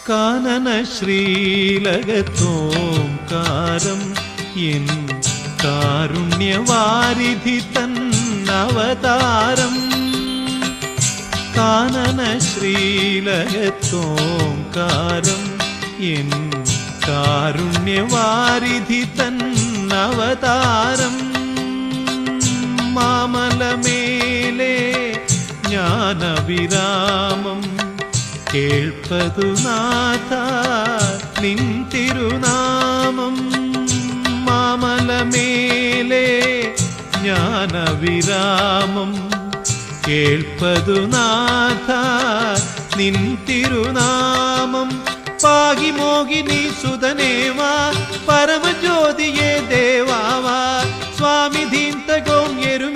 കാനന ശ്രീലകത്തോംകാരം എൻ കാരുണ്യവാരിധി തന്നവതാരം. കാനന ശ്രീലകത്തോംകാരം എൻ കാരുണ്യവാരിധി തന്നവതാരം. മാമലമേലെ ജ്ഞാനവിരാമം കേൾപ്പതു നാഥ നിൻ തിരുനാമം. മാമലമേലെ ജ്ഞാനവിരാമം കേൾപ്പതു നാഥ നിൻ തിരുനാമം. പാകിമോഹിനി സുതനേവാ പരമജ്യോതിയേ ദേവാവാ സ്വാമി ധീന്തകോം യരു